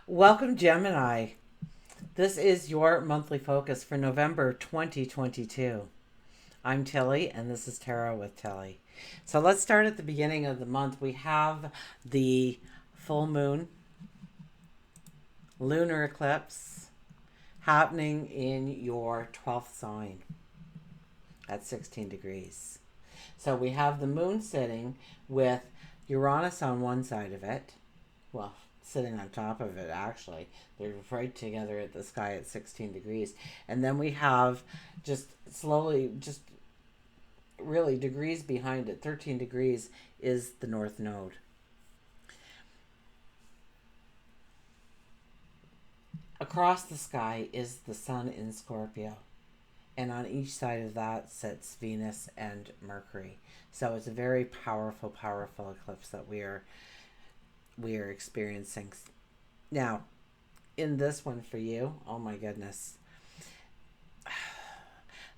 Welcome, Gemini. This is your monthly focus for November 2022. I'm Tilly, and this is Tarot with Tilly. So let's start at the beginning of the month. We have the full moon, lunar eclipse happening in your 12th sign at 16 degrees. So we have the moon sitting with Uranus on one side of it. Well, sitting on top of it, actually. They're right together at the sky at 16 degrees. And then we have just slowly, just really degrees behind it, 13 degrees is the north node. Across the sky is the sun in Scorpio. And on each side of that sits Venus and Mercury. So it's a very powerful, powerful eclipse that we are experiencing. Now, in this one for you, oh my goodness,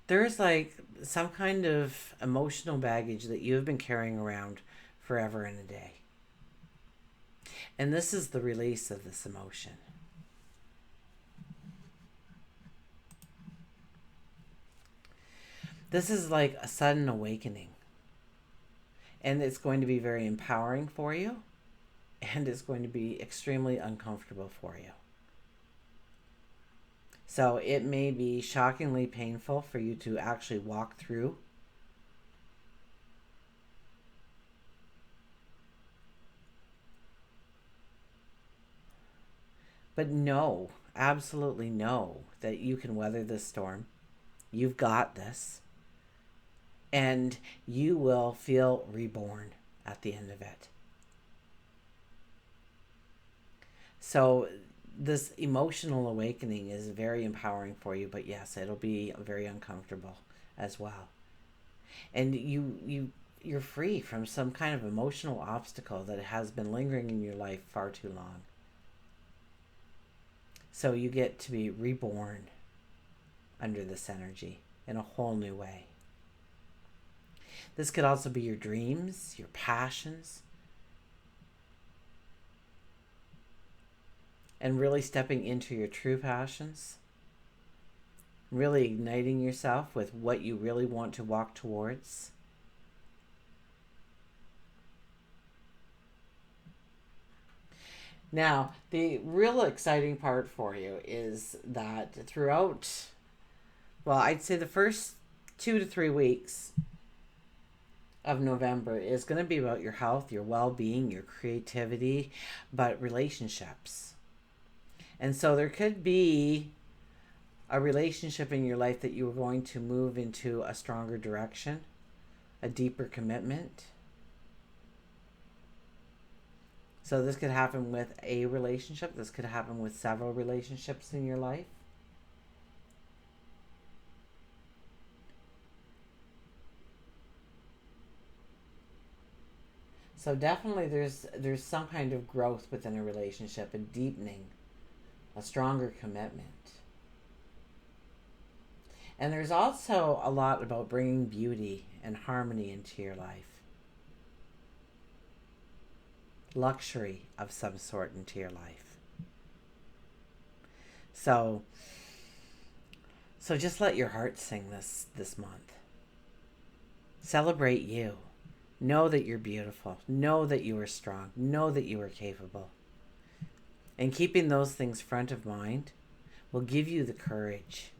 there's like some kind of emotional baggage that you've been carrying around forever and a day. And this is the release of this emotion. This is like a sudden awakening. And it's going to be very empowering for you. And it's going to be extremely uncomfortable for you. So it may be shockingly painful for you to actually walk through. But know, absolutely know that you can weather this storm. You've got this. And you will feel reborn at the end of it. So this emotional awakening is very empowering for you, but yes, it'll be very uncomfortable as well. And you're free from some kind of emotional obstacle that has been lingering in your life far too long. So you get to be reborn under this energy in a whole new way. This could also be your dreams, your passions, and really stepping into your true passions, really igniting yourself with what you really want to walk towards. Now, the real exciting part for you is that throughout, well, I'd say the first 2 to 3 weeks of November is going to be about your health, your well-being, your creativity, but relationships. And so there could be a relationship in your life that you are going to move into a stronger direction, a deeper commitment. So this could happen with a relationship. This could happen with several relationships in your life. So definitely there's some kind of growth within a relationship, a deepening, a stronger commitment. And there's also a lot about bringing beauty and harmony into your life. Luxury of some sort into your life. So just let your heart sing this month. Celebrate you. Know that you're beautiful. Know that you are strong. Know that you are capable. And keeping those things front of mind will give you the courage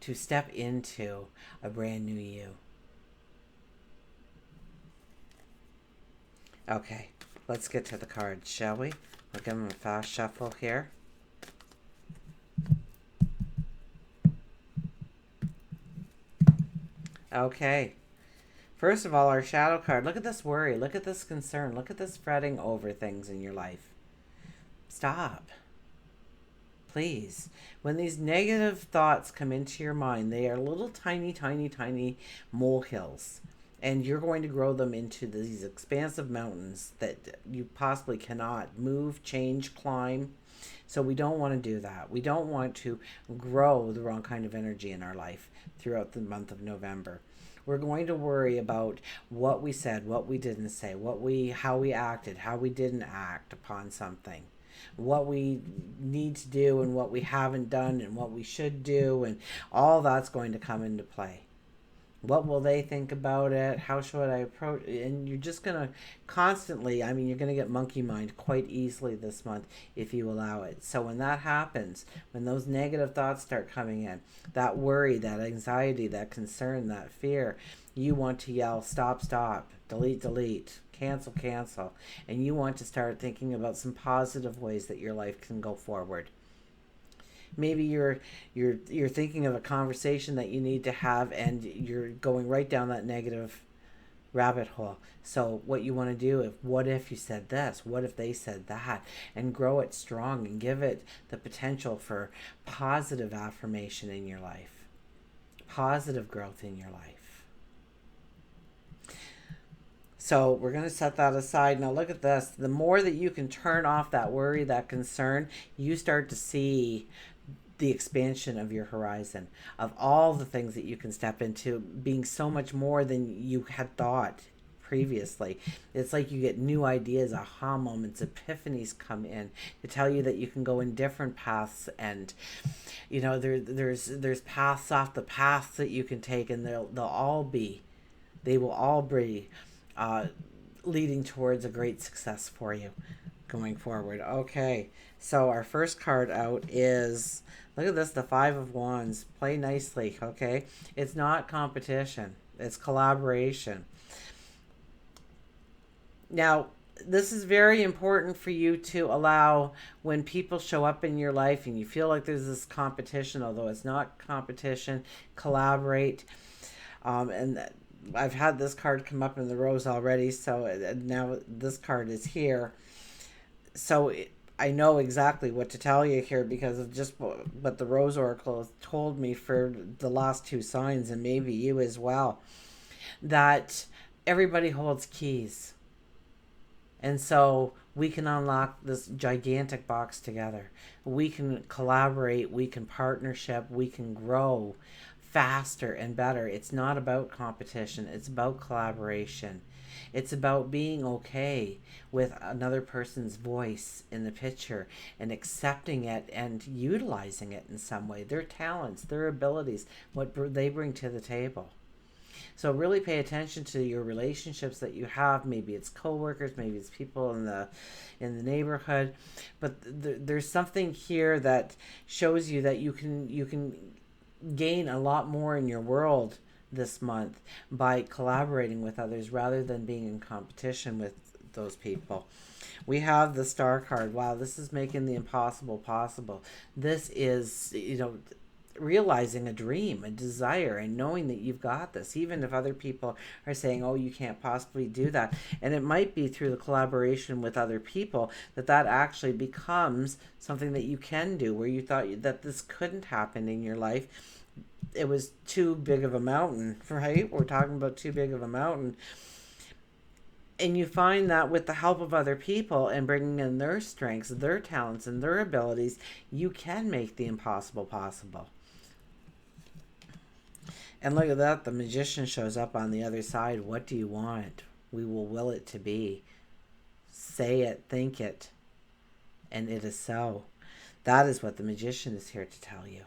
to step into a brand new you. Okay, let's get to the cards, shall we? We'll give them a fast shuffle here. Okay. First of all, our shadow card. Look at this worry. Look at this concern. Look at this fretting over things in your life. Stop. Please. When these negative thoughts come into your mind, they are little tiny, tiny, tiny molehills. And you're going to grow them into these expansive mountains that you possibly cannot move, change, climb. So we don't want to do that. We don't want to grow the wrong kind of energy in our life throughout the month of November. We're going to worry about what we said, what we didn't say, how we acted, how we didn't act upon something. what we need to do and what we haven't done and what we should do, and all that's going to come into play. What will they think about it? How should I approach it? And you're just going to constantly, I mean, you're going to get monkey mind quite easily this month if you allow it. So when that happens, when those negative thoughts start coming in, that worry, that anxiety, that concern, that fear, you want to yell, stop, stop, delete, delete, cancel, cancel. And you want to start thinking about some positive ways that your life can go forward. Maybe you're thinking of a conversation that you need to have, and you're going right down that negative rabbit hole. So what you want to do, if what if you said this, what if they said that, and grow it strong and give it the potential for positive affirmation in your life, positive growth in your life. So we're going to set that aside. Now look at this. The more that you can turn off that worry, that concern, you start to see the expansion of your horizon, of all the things that you can step into, being so much more than you had thought previously. It's like you get new ideas, aha moments, epiphanies come in to tell you that you can go in different paths, and you know there's paths off the paths that you can take, and they will all be leading towards a great success for you going forward. Okay, so our first card out is, look at this, the Five of Wands. Play nicely, okay? It's not competition, it's collaboration. Now, this is very important for you to allow when people show up in your life and you feel like there's this competition, although it's not competition, collaborate. And I've had this card come up in the rose already, so now this card is here. So I know exactly what to tell you here because of just what the Rose Oracle told me for the last two signs, and maybe you as well, that everybody holds keys. And so we can unlock this gigantic box together. We can collaborate, we can partnership, we can grow faster and better. It's not about competition, it's about collaboration. It's about being okay with another person's voice in the picture and accepting it and utilizing it in some way, their talents, their abilities, what they bring to the table. So really pay attention to your relationships that you have. Maybe it's coworkers, maybe it's people in the neighborhood, but there's something here that shows you that you can gain a lot more in your world this month by collaborating with others rather than being in competition with those people. We have the Star card. Wow, this is making the impossible possible. This is, realizing a dream, a desire, and knowing that you've got this, even if other people are saying, oh, you can't possibly do that. And it might be through the collaboration with other people that actually becomes something that you can do, where you thought that this couldn't happen in your life. It was too big of a mountain, right? We're talking about too big of a mountain. And you find that with the help of other people and bringing in their strengths, their talents, and their abilities, you can make the impossible possible. And look at that, the Magician shows up on the other side. What do you want? We will will it to be. Say it, think it, and it is so. That is what the Magician is here to tell you.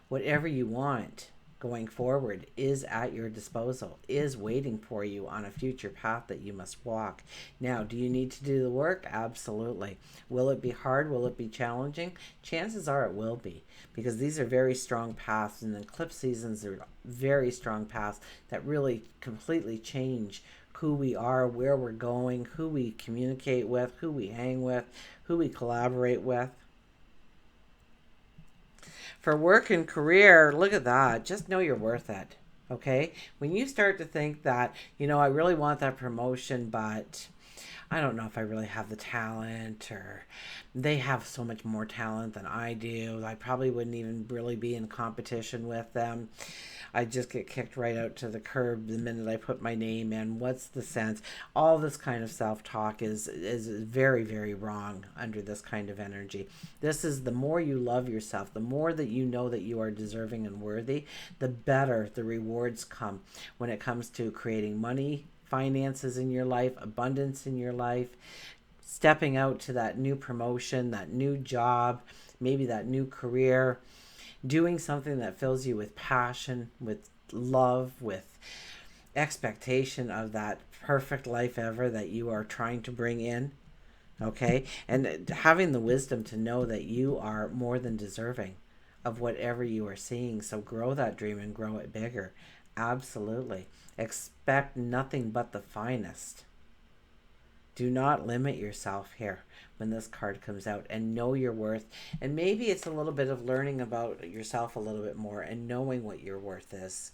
Whatever you want going forward is at your disposal, is waiting for you on a future path that you must walk. Now, do you need to do the work? Absolutely. Will it be hard? Will it be challenging? Chances are it will be, because these are very strong paths, and eclipse seasons are very strong paths that really completely change who we are, where we're going, who we communicate with, who we hang with, who we collaborate with. For work and career, look at that. Just know you're worth it, okay? When you start to think that, I really want that promotion, but I don't know if I really have the talent, or they have so much more talent than I do. I probably wouldn't even really be in competition with them. I just get kicked right out to the curb the minute I put my name in. What's the sense? All this kind of self-talk is very, very wrong under this kind of energy. This is, the more you love yourself, the more that you know that you are deserving and worthy, the better the rewards come when it comes to creating money, finances in your life, abundance in your life, stepping out to that new promotion, that new job, maybe that new career, doing something that fills you with passion, with love, with expectation of that perfect life ever that you are trying to bring in. Okay? And having the wisdom to know that you are more than deserving of whatever you are seeing. So grow that dream and grow it bigger. Absolutely. Expect nothing but the finest. Do not limit yourself here when this card comes out, and know your worth. And maybe it's a little bit of learning about yourself a little bit more and knowing what your worth is.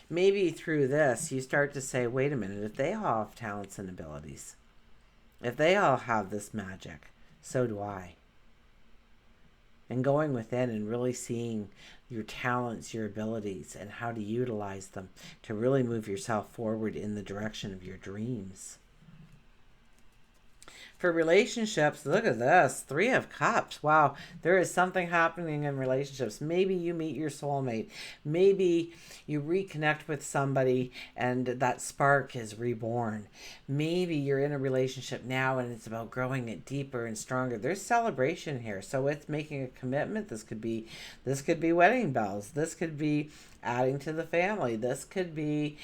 Maybe through this, you start to say, wait a minute, if they all have talents and abilities, if they all have this magic, so do I. And going within and really seeing your talents, your abilities, and how to utilize them to really move yourself forward in the direction of your dreams. For relationships, look at this. 3 of Cups. Wow, there is something happening in relationships. Maybe you meet your soulmate. Maybe you reconnect with somebody and that spark is reborn. Maybe you're in a relationship now and it's about growing it deeper and stronger. There's celebration here. So it's making a commitment. This could be wedding bells. This could be adding to the family. This could be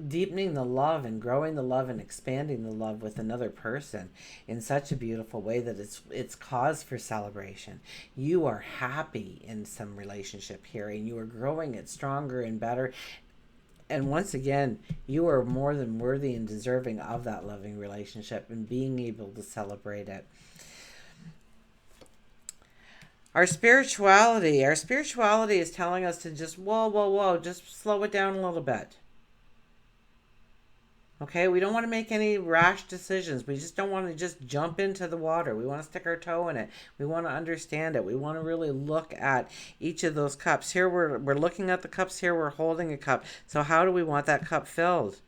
deepening the love and growing the love and expanding the love with another person in such a beautiful way that it's cause for celebration. You are happy in some relationship here and you are growing it stronger and better. And once again, you are more than worthy and deserving of that loving relationship and being able to celebrate it. Our spirituality is telling us to just whoa, just slow it down a little bit. Okay, we don't want to make any rash decisions. We just don't want to just jump into the water. We want to stick our toe in it. We want to understand it. We want to really look at each of those cups. Here we're looking at the cups here. We're holding a cup. So how do we want that cup filled?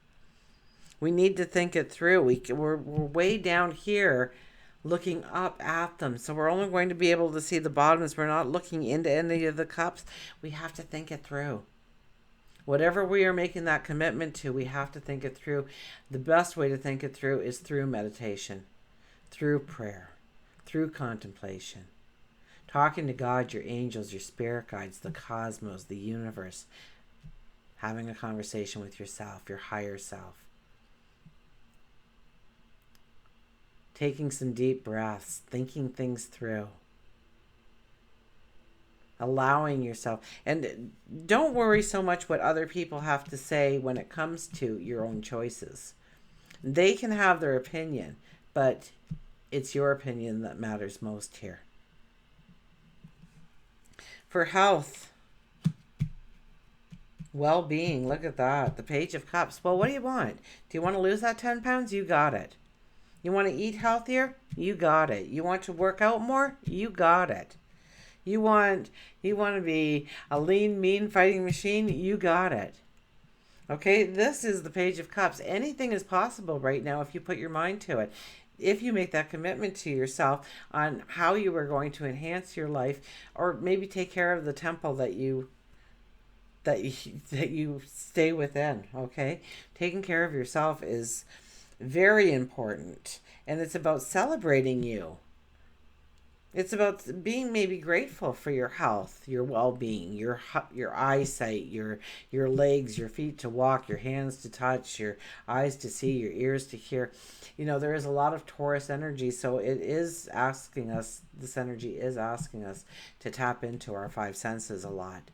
We need to think it through. We're way down here looking up at them. So we're only going to be able to see the bottoms. We're not looking into any of the cups. We have to think it through. Whatever we are making that commitment to, we have to think it through. The best way to think it through is through meditation, through prayer, through contemplation, talking to God, your angels, your spirit guides, the cosmos, the universe, having a conversation with yourself, your higher self, taking some deep breaths, thinking things through. Allowing yourself, and don't worry so much what other people have to say when it comes to your own choices. They can have their opinion, but it's your opinion that matters most here. For health, well-being, look at that, the Page of Cups. Well, what do you want? Do you want to lose that 10 pounds? You got it. You want to eat healthier? You got it. You want to work out more? You got it. You want to be a lean, mean fighting machine? You got it. Okay, this is the Page of Cups. Anything is possible right now if you put your mind to it. If you make that commitment to yourself on how you are going to enhance your life, or maybe take care of the temple that you stay within. Okay, taking care of yourself is very important, and it's about celebrating you. It's about being maybe grateful for your health, your well-being, your eyesight, your legs, your feet to walk, your hands to touch, your eyes to see, your ears to hear. You know, there is a lot of Taurus energy, so it is asking us, this energy is asking us to tap into our 5 senses a lot.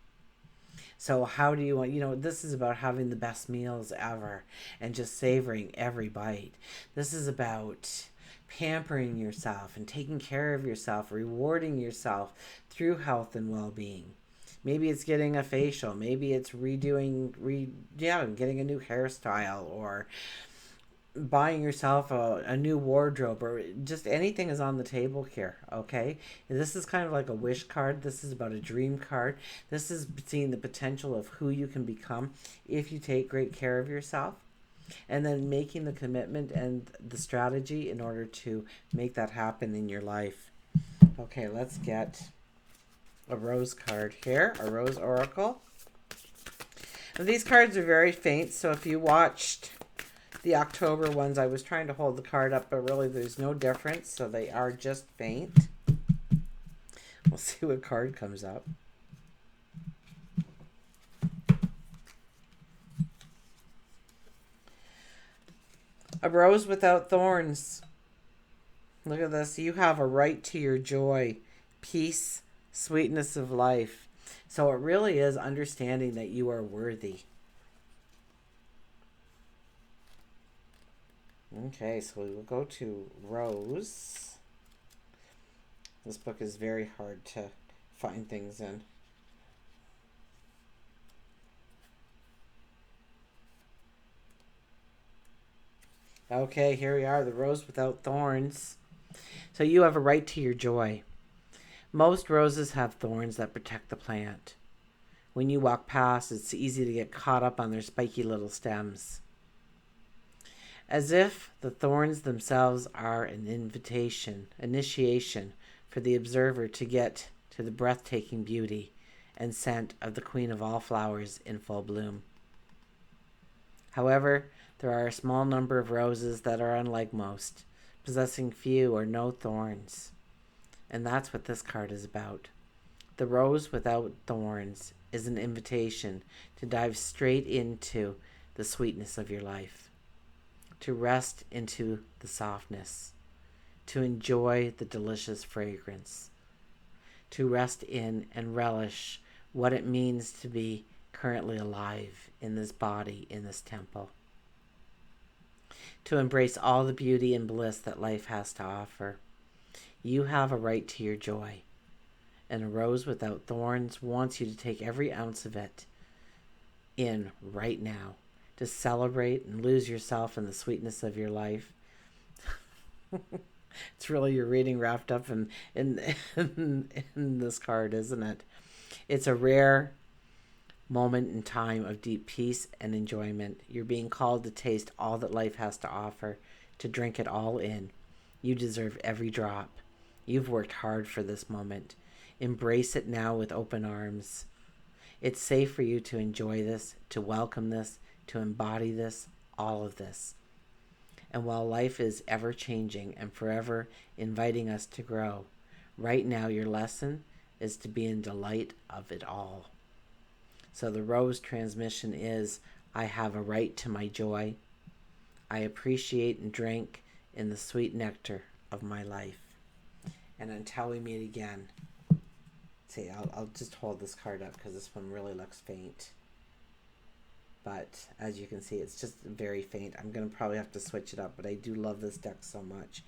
So how do you want, this is about having the best meals ever and just savoring every bite. This is about pampering yourself and taking care of yourself, rewarding yourself through health and well-being. Maybe it's getting a facial, maybe it's getting a new hairstyle, or buying yourself a new wardrobe, or just anything is on the table here. Okay, and this is kind of like a wish card. This is about a dream card. This is seeing the potential of who you can become if you take great care of yourself. And then making the commitment and the strategy in order to make that happen in your life. Okay, let's get a rose card here, a rose oracle. Now, these cards are very faint, so if you watched The October ones, I was trying to hold the card up, but really there's no difference, so they are just faint. We'll see what card comes up. A rose without thorns. Look at this. You have a right to your joy, peace, sweetness of life. So it really is understanding that you are worthy. Okay, so we will go to Rose. This book is very hard to find things in. Okay, here we are, the rose without thorns. So you have a right to your joy. Most roses have thorns that protect the plant. When you walk past, it's easy to get caught up on their spiky little stems. As if the thorns themselves are an initiation for the observer to get to the breathtaking beauty and scent of the queen of all flowers in full bloom. However, there are a small number of roses that are unlike most, possessing few or no thorns. And that's what this card is about. The rose without thorns is an invitation to dive straight into the sweetness of your life, to rest into the softness, to enjoy the delicious fragrance, to rest in and relish what it means to be currently alive in this body, in this temple, to embrace all the beauty and bliss that life has to offer. You have a right to your joy, and a rose without thorns wants you to take every ounce of it in right now, to celebrate and lose yourself in the sweetness of your life. It's really your reading wrapped up in this card, isn't it? It's a rare moment in time of deep peace and enjoyment. You're being called to taste all that life has to offer, to drink it all in. You deserve every drop. You've worked hard for this moment. Embrace it now with open arms. It's safe for you to enjoy this, to welcome this, to embody this, all of this. And while life is ever changing and forever inviting us to grow, right now your lesson is to be in delight of it all. So the rose transmission is, I have a right to my joy. I appreciate and drink in the sweet nectar of my life. And until we meet again, see, I'll just hold this card up because this one really looks faint. But as you can see, it's just very faint. I'm going to probably have to switch it up, but I do love this deck so much.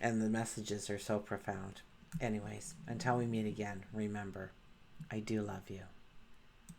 And the messages are so profound. Anyways, until we meet again, remember, I do love you.